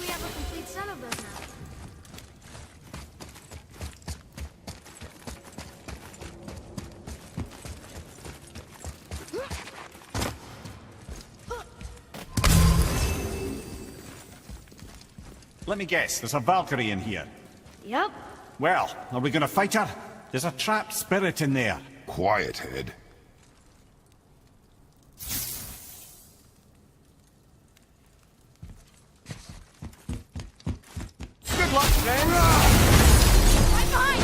we have a complete set of those now. Let me guess, there's a Valkyrie in here. Yep. Well, are we gonna fight her? There's a trapped spirit in there. Quiet, Head. Good luck, friends! Right behind!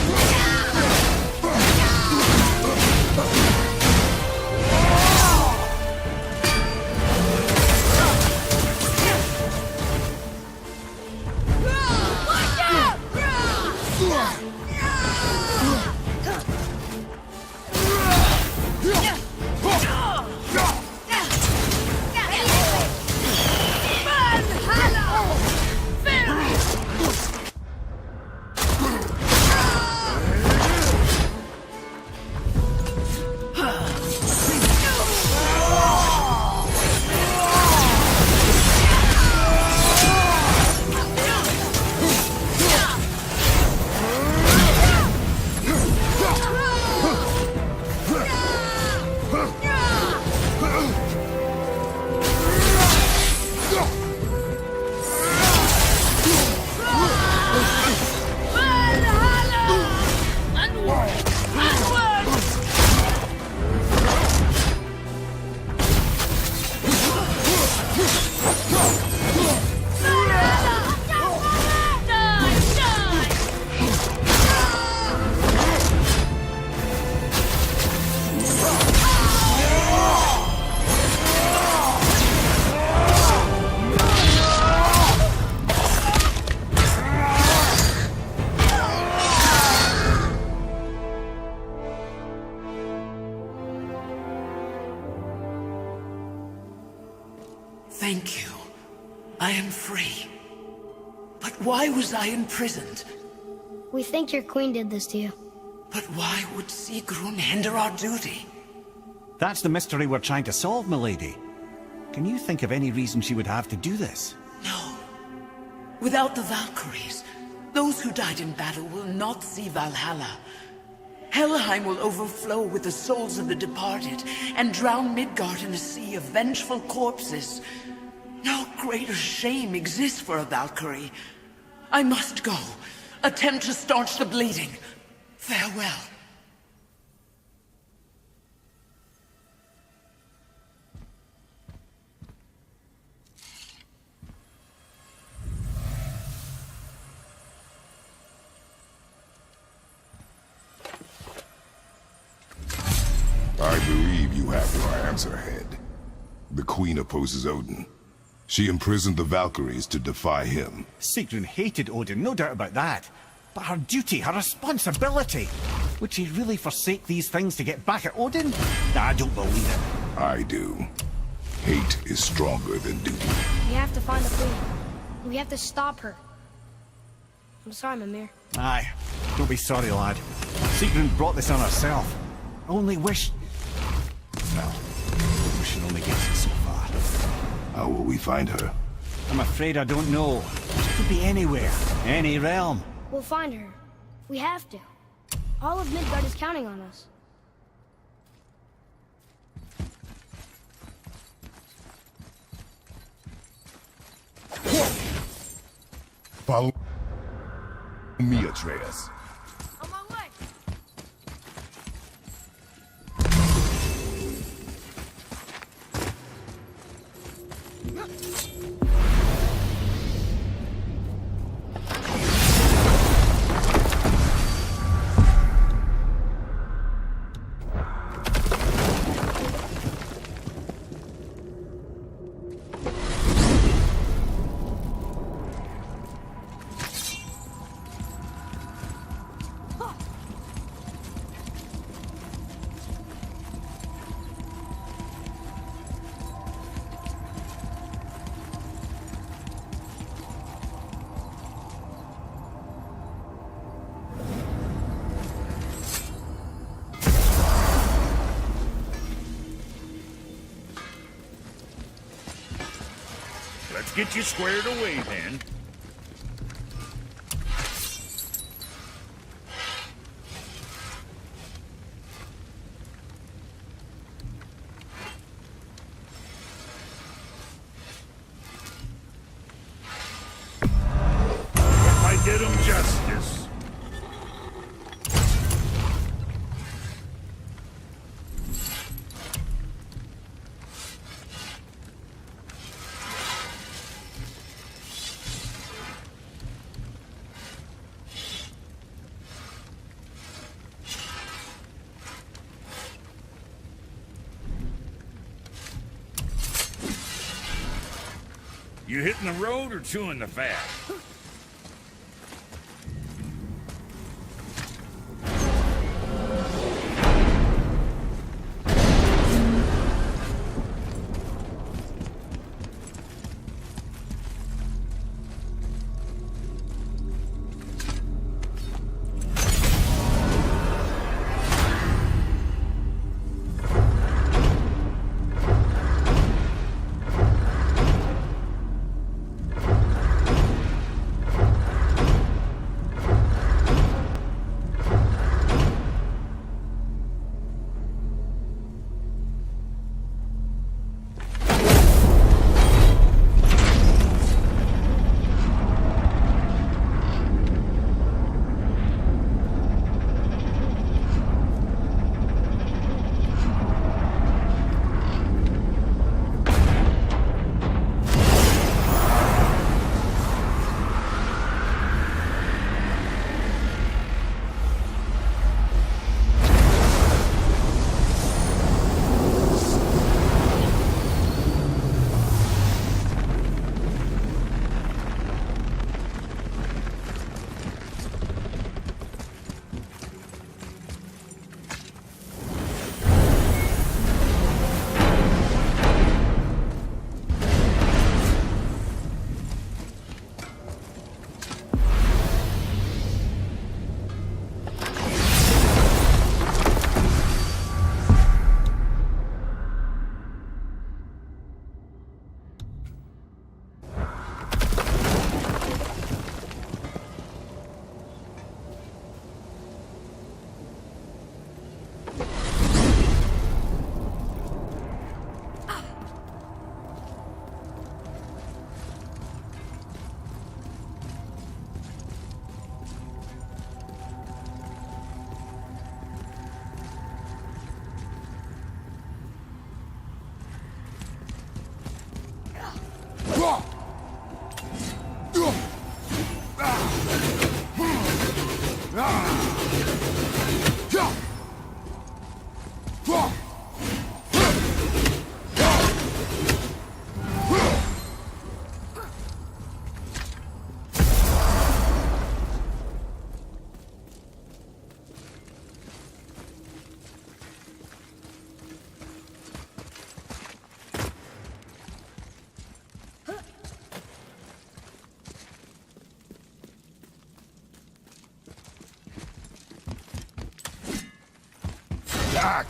Thank you. I am free. But why was I imprisoned? We think your queen did this to you. But why would Sigrun hinder our duty? That's the mystery we're trying to solve, milady. Can you think of any reason she would have to do this? No. Without the Valkyries, those who died in battle will not see Valhalla. Helheim will overflow with the souls of the departed and drown Midgard in a sea of vengeful corpses. No greater shame exists for a Valkyrie. I must go. Attempt to staunch the bleeding. Farewell. I believe you have your answer, Head. The Queen opposes Odin. She imprisoned the Valkyries to defy him. Sigrun hated Odin, no doubt about that. But her duty, her responsibility... Would she really forsake these things to get back at Odin? I don't believe it. I do. Hate is stronger than duty. We have to find the queen. We have to stop her. I'm sorry, Mimir. Aye, don't be sorry, lad. Sigrun brought this on herself. I only wish... Well, we should only get it so far. How will we find her? I'm afraid I don't know. She could be anywhere, any realm. We'll find her. We have to. All of Midgard is counting on us. Follow me, Atreus. On my way. Let's get you squared away, then. You hitting the road or chewing the fat? Back!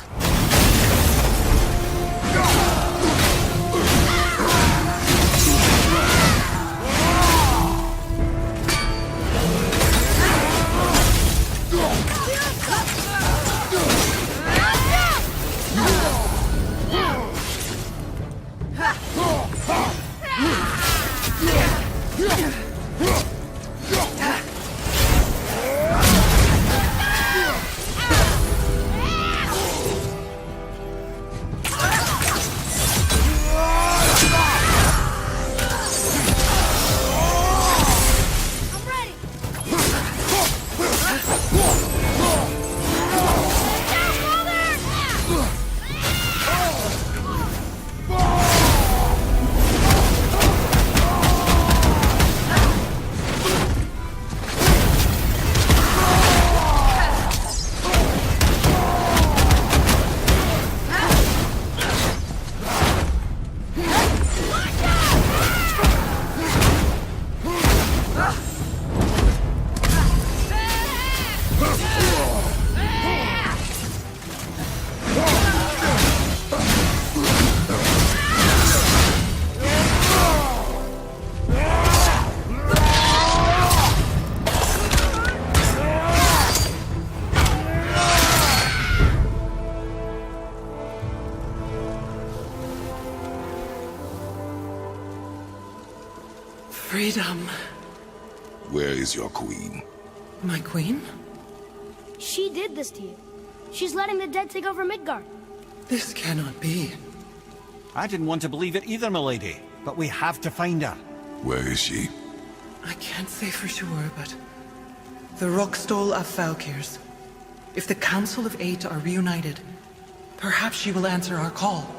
Freedom. Where is your queen? My queen? She did this to you. She's letting the dead take over Midgard. This cannot be. I didn't want to believe it either, milady. But we have to find her. Where is she? I can't say for sure, but... the Rockstall of Valkyrs. If the Council of Eight are reunited, perhaps she will answer our call.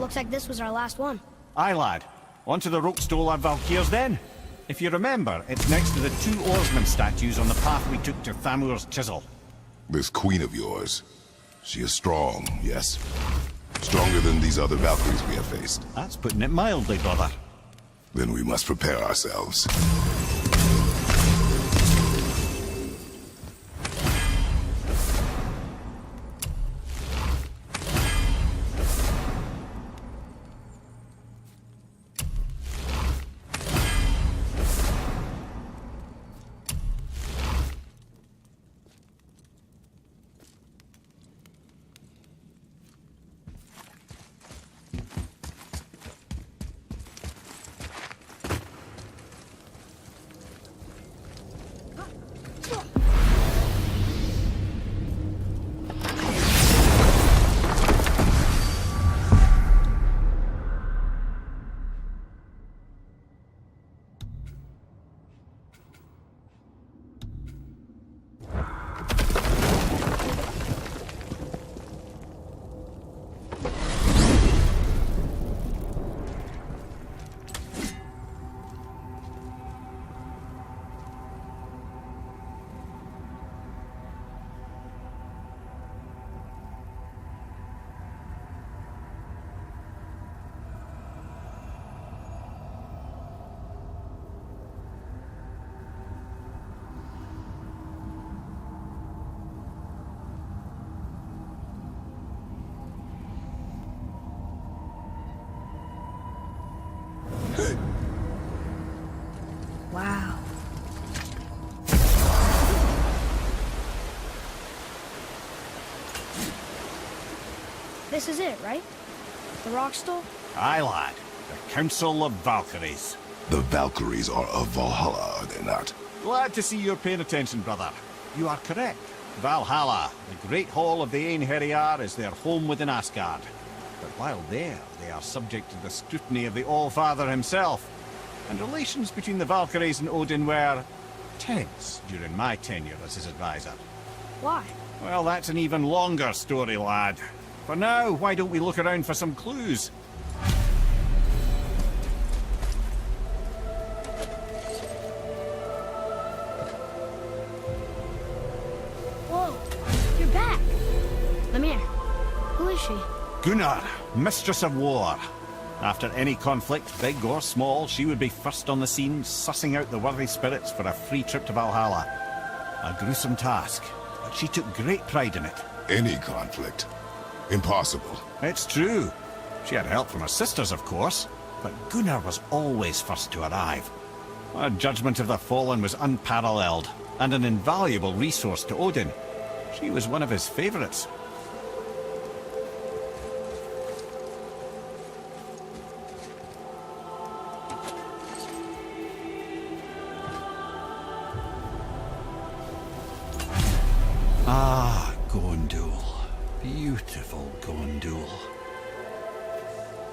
looks like this was our last one. Aye, lad. On to the Rokestolar Valkyrs then. If you remember, it's next to the two oarsman statues on the path we took to Thamur's chisel. This queen of yours, she is strong, yes? Stronger than these other Valkyries we have faced. That's putting it mildly, brother. Then we must prepare ourselves. Wow. This is it, right? The Rockstall? Aye, lad. The Council of Valkyries. The Valkyries are of Valhalla, are they not? Glad to see you're paying attention, brother. You are correct. Valhalla, the great hall of the Einherjar, is their home within Asgard. But while there, they are subject to the scrutiny of the All-Father himself. And relations between the Valkyries and Odin were tense during my tenure as his advisor. Why? Well, that's an even longer story, lad. For now, why don't we look around for some clues? Whoa, you're back. Lemire, who is she? Gunnar, Mistress of War. After any conflict, big or small, she would be first on the scene, sussing out the worthy spirits for a free trip to Valhalla. A gruesome task, but she took great pride in it. Any conflict? Impossible. It's true. She had help from her sisters, of course, but Gunnar was always first to arrive. Her judgment of the fallen was unparalleled, and an invaluable resource to Odin. She was one of his favorites. Ah, Gondul. Beautiful Gondul.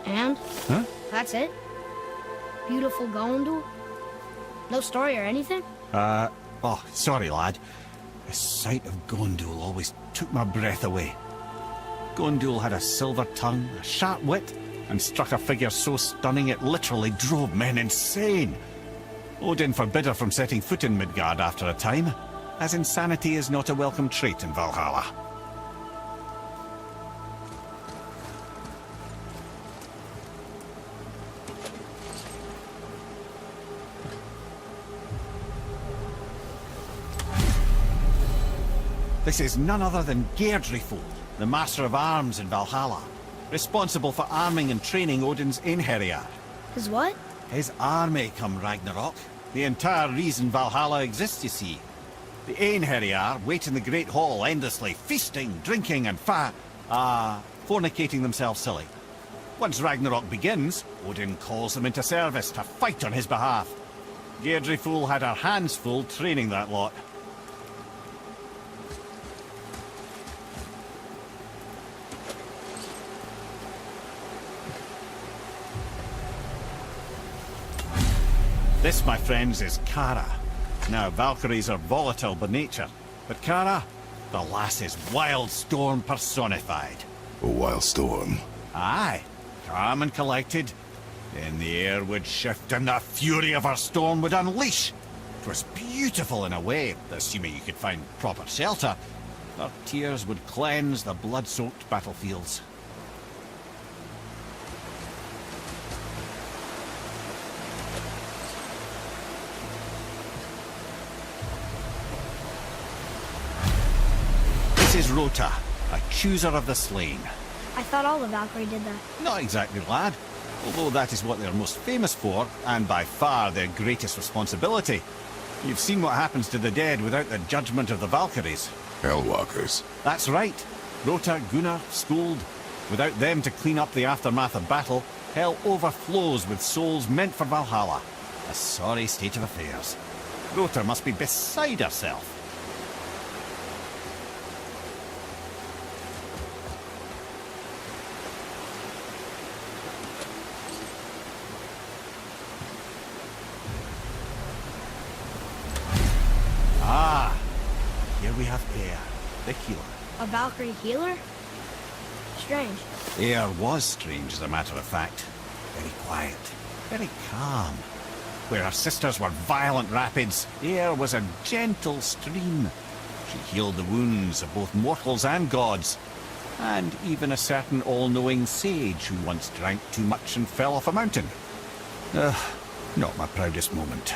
And? Huh? That's it? Beautiful Gondul? No story or anything? Oh, sorry, lad. The sight of Gondul always took my breath away. Gondul had a silver tongue, a sharp wit, and struck a figure so stunning it literally drove men insane. Odin forbid her from setting foot in Midgard after a time, as insanity is not a welcome trait in Valhalla. This is none other than Geirdriful, the Master of Arms in Valhalla, responsible for arming and training Odin's Einherjar. His what? His army come Ragnarok. The entire reason Valhalla exists, you see. The Einherjar wait in the Great Hall endlessly, feasting, drinking, and fornicating themselves silly. Once Ragnarok begins, Odin calls them into service to fight on his behalf. Geirdriful had her hands full training that lot. This, my friends, is Kara. Now, Valkyries are volatile by nature, but Kara, the lass is Wild Storm personified. A wild storm. Aye. calm and collected. Then the air would shift and the fury of her storm would unleash. It was beautiful in a way, assuming you could find proper shelter. Her tears would cleanse the blood-soaked battlefields. This is Rota, a chooser of the slain. I thought all the Valkyrie did that. Not exactly, lad. Although that is what they're most famous for, and by far their greatest responsibility. You've seen what happens to the dead without the judgment of the Valkyries. Hellwalkers. That's right. Rota, Gunnar, Skuld. Without them to clean up the aftermath of battle, hell overflows with souls meant for Valhalla. A sorry state of affairs. Rota must be beside herself. Ah, here we have Air, the healer. A Valkyrie healer? Strange. Air was strange, as a matter of fact. Very quiet, very calm. Where her sisters were violent rapids, Air was a gentle stream. She healed the wounds of both mortals and gods, and even a certain all-knowing sage who once drank too much and fell off a mountain. Not my proudest moment.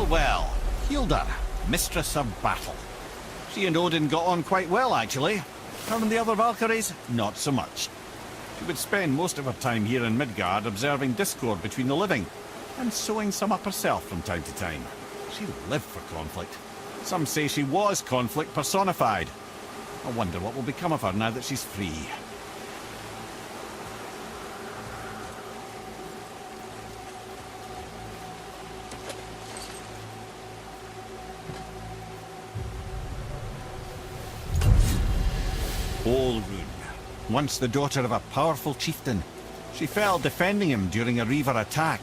Well, Hilda, mistress of battle. She and Odin got on quite well, actually. Her and the other Valkyries, not so much. She would spend most of her time here in Midgard observing discord between the living, and sewing some up herself from time to time. She lived for conflict. Some say she was conflict personified. I wonder what will become of her now that she's free. Olrun, once the daughter of a powerful chieftain. She fell defending him during a Reaver attack.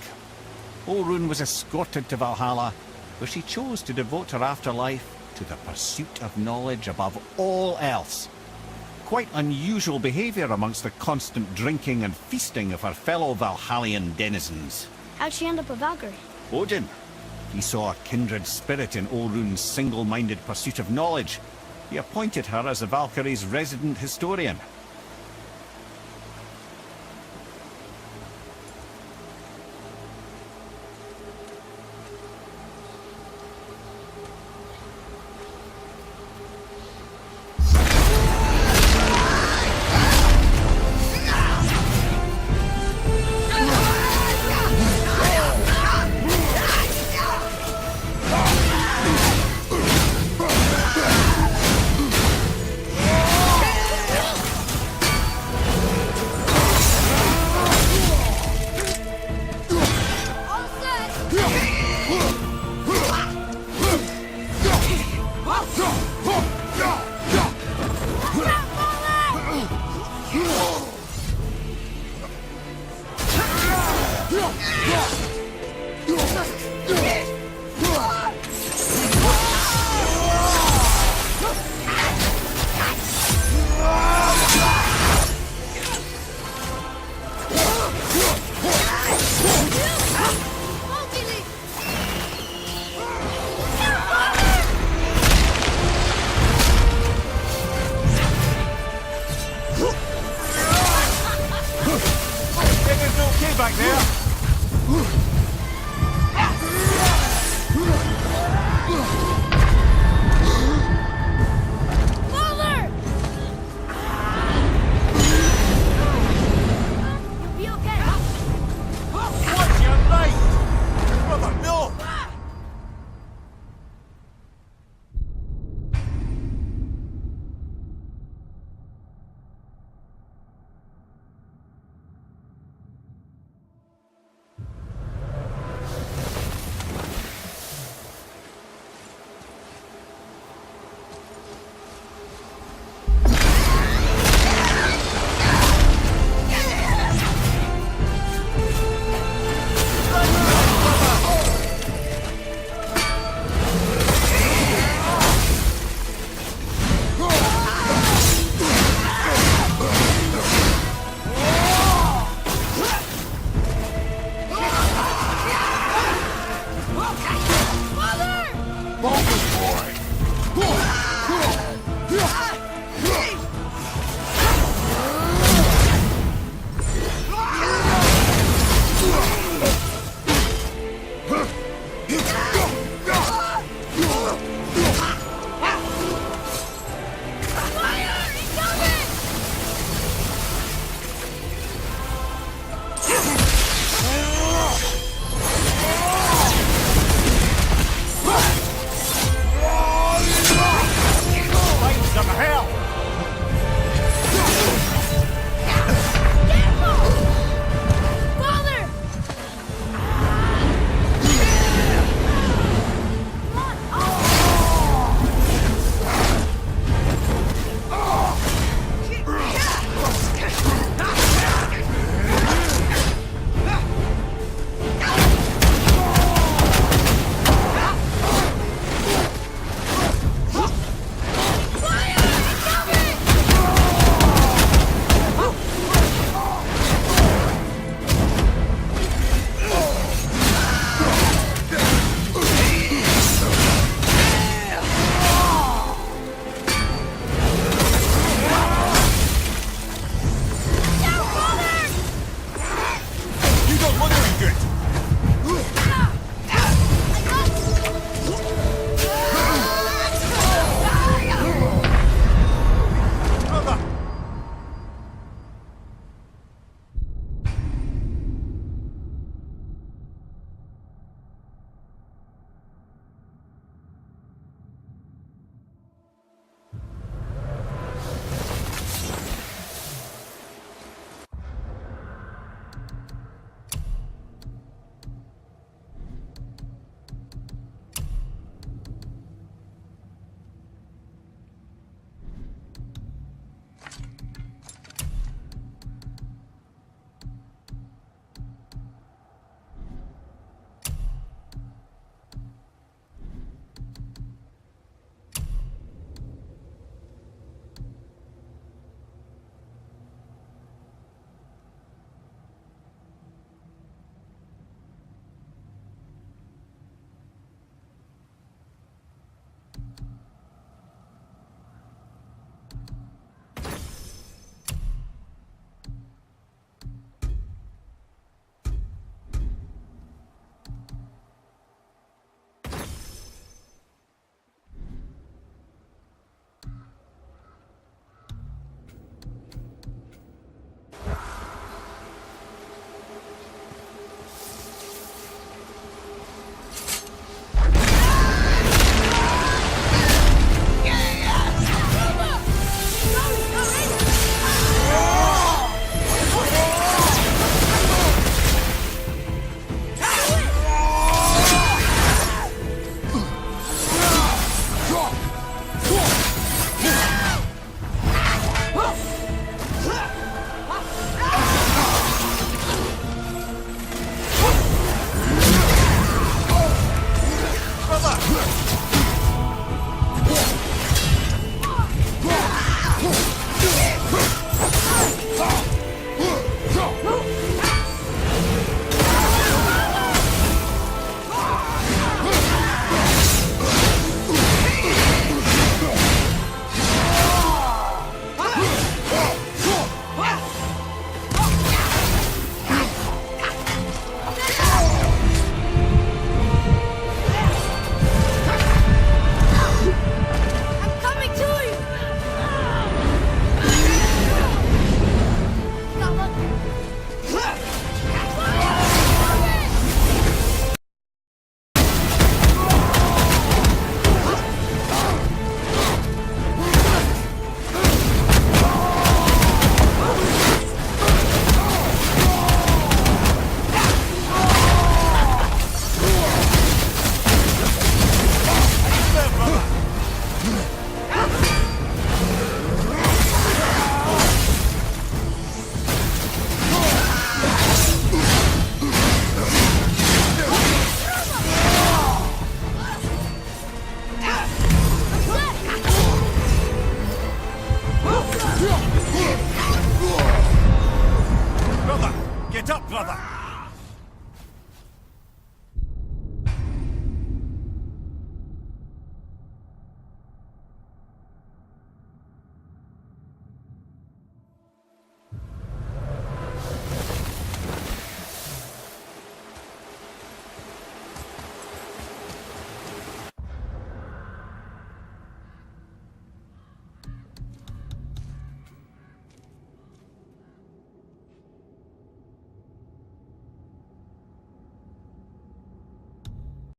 Olrun was escorted to Valhalla, where she chose to devote her afterlife to the pursuit of knowledge above all else. Quite unusual behavior amongst the constant drinking and feasting of her fellow Valhallian denizens. How'd she end up a Valkyrie? Odin. He saw a kindred spirit in Olrun's single-minded pursuit of knowledge. He appointed her as the Valkyrie's resident historian. Focus!